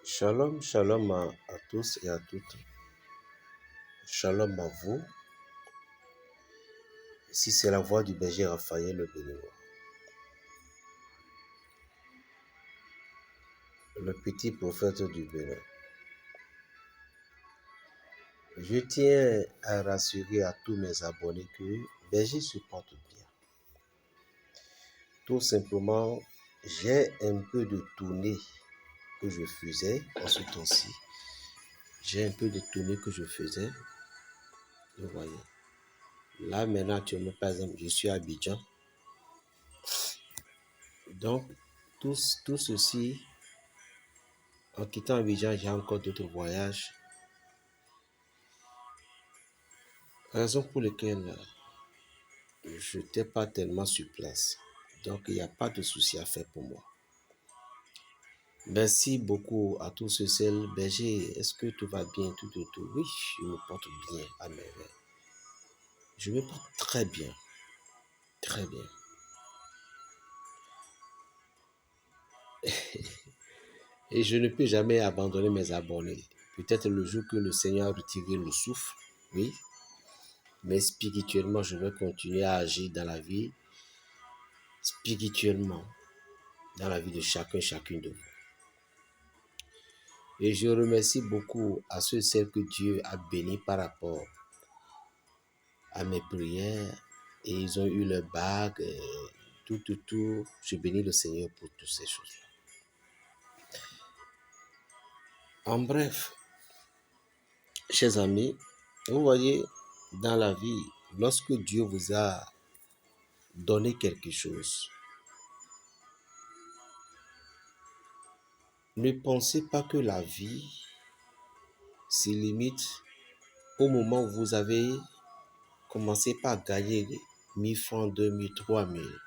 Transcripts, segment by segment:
Shalom, shalom à tous et à toutes. Shalom à vous. Ici, c'est la voix du berger Raphaël le Béninois. Le petit prophète du Bénin. Je tiens à rassurer à tous mes abonnés que berger se porte bien. Tout simplement, j'ai un peu de tournée que je faisais en ce temps-ci. J'ai un peu de tournée que je faisais. Vous voyez. Là, maintenant, actuellement, par exemple, je suis à Abidjan. Donc, tout ceci, en quittant Abidjan, j'ai encore d'autres voyages. Raison pour laquelle je n'étais pas tellement sur place. Donc, il n'y a pas de souci à faire pour moi. Merci beaucoup à tous ceux celles. Berger, est-ce que tout va bien, tout? Oui, je me porte bien à merveille. Je me porte très bien. Très bien. Et je ne peux jamais abandonner mes abonnés. Peut-être le jour que le Seigneur a retiré le souffle, oui. Mais spirituellement, je vais continuer à agir dans la vie. Spirituellement, dans la vie de chacune de vous. Et je remercie beaucoup à ceux et celles que Dieu a bénis par rapport à mes prières. Et ils ont eu leur bague, tout. Je bénis le Seigneur pour toutes ces choses-là. En bref, chers amis, vous voyez, dans la vie, lorsque Dieu vous a donné quelque chose, ne pensez pas que la vie se limite au moment où vous avez commencé par gagner 1000 francs, 2000, 3000.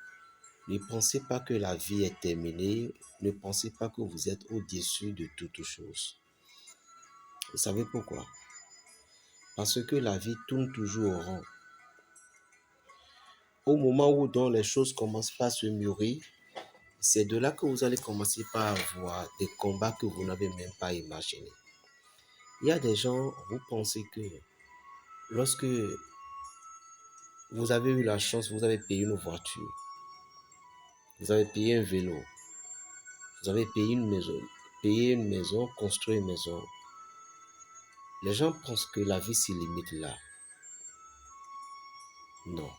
Ne pensez pas que la vie est terminée. Ne pensez pas que vous êtes au-dessus de toutes choses. Vous savez pourquoi? Parce que la vie tourne toujours au rond. Au moment où donc les choses commencent par se mûrir, c'est de là que vous allez commencer par avoir des combats que vous n'avez même pas imaginés. Il y a des gens, vous pensez que lorsque vous avez eu la chance, vous avez payé une voiture, vous avez payé un vélo, vous avez payé une maison, construit une maison. Les gens pensent que la vie se limite là. Non.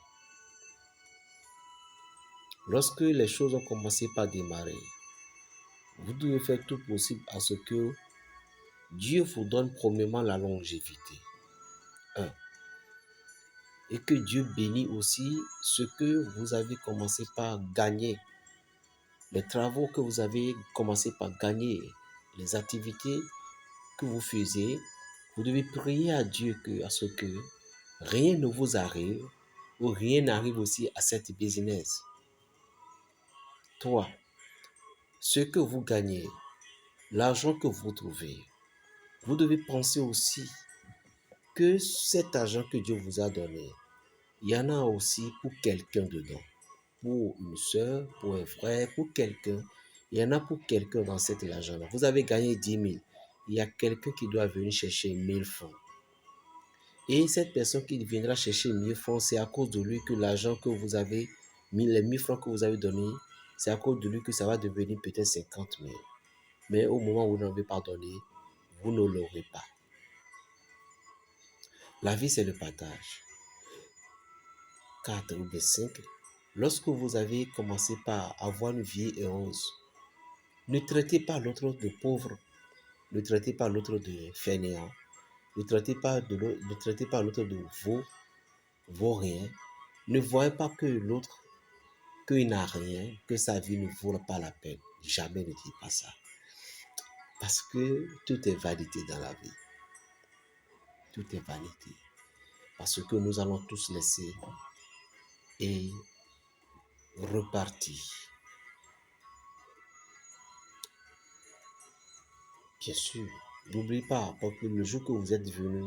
Lorsque les choses ont commencé par démarrer, vous devez faire tout possible à ce que Dieu vous donne premièrement la longévité. 1. Et que Dieu bénisse aussi ce que vous avez commencé par gagner. Les travaux que vous avez commencé par gagner, les activités que vous faisiez, vous devez prier à Dieu à ce que rien ne vous arrive ou rien n'arrive aussi à cette business. 3. Ce que vous gagnez, l'argent que vous trouvez, vous devez penser aussi que cet argent que Dieu vous a donné, il y en a aussi pour quelqu'un dedans. Pour une soeur, pour un frère, pour quelqu'un. Il y en a pour quelqu'un dans cet argent-là. Vous avez gagné 10 000. Il y a quelqu'un qui doit venir chercher 1000 francs. Et cette personne qui viendra chercher 1000 francs, c'est à cause de lui que l'argent que vous avez mis, les 1000 francs que vous avez donné, c'est à cause de lui que ça va devenir peut-être 50 000. Mais au moment où vous n'avez pas donné, vous ne l'aurez pas. La vie, c'est le partage. 4 ou 5. Lorsque vous avez commencé par avoir une vie heureuse, ne traitez pas l'autre de pauvre, ne traitez pas l'autre de fainéant, ne traitez pas l'autre de vaut rien. Ne voyez pas que l'autre, qu'il n'a rien, que sa vie ne vaut pas la peine. Jamais ne dites pas ça. Parce que tout est vanité dans la vie. Tout est vanité. Parce que nous allons tous laisser et repartir. Bien sûr, n'oubliez pas, parce que le jour que vous êtes venu,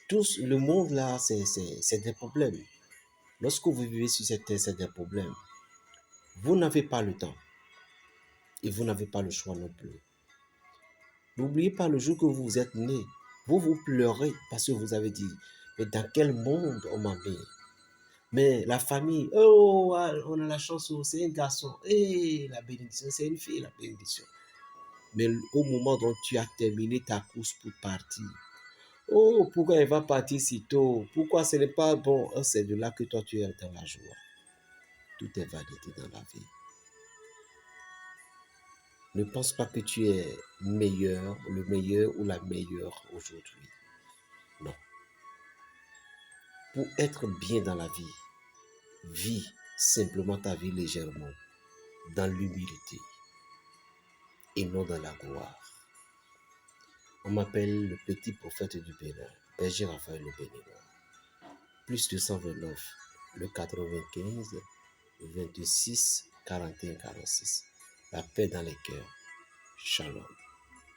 tous, le monde là, c'est des problèmes. Lorsque vous vivez sur cette terre, c'est des problèmes. Vous n'avez pas le temps. Et vous n'avez pas le choix non plus. N'oubliez pas le jour que vous êtes né. Vous pleurez parce que vous avez dit, mais dans quel monde on m'a mis? Mais la famille, oh, on a la chance, c'est un garçon. Et la bénédiction, c'est une fille, la bénédiction. Mais au moment dont tu as terminé ta course pour partir, oh, pourquoi elle va partir si tôt? Pourquoi ce n'est pas bon? C'est de là que toi, tu es dans la joie. Tout est vanité dans la vie. Ne pense pas que tu es meilleur, le meilleur ou la meilleure aujourd'hui. Non. Pour être bien dans la vie, vis simplement ta vie légèrement, dans l'humilité et non dans la gloire. On m'appelle le petit prophète du Bénin, Berger Raphaël le Béninois. Plus 229, le 95, 26, 41, 46. La paix dans les cœurs. Shalom.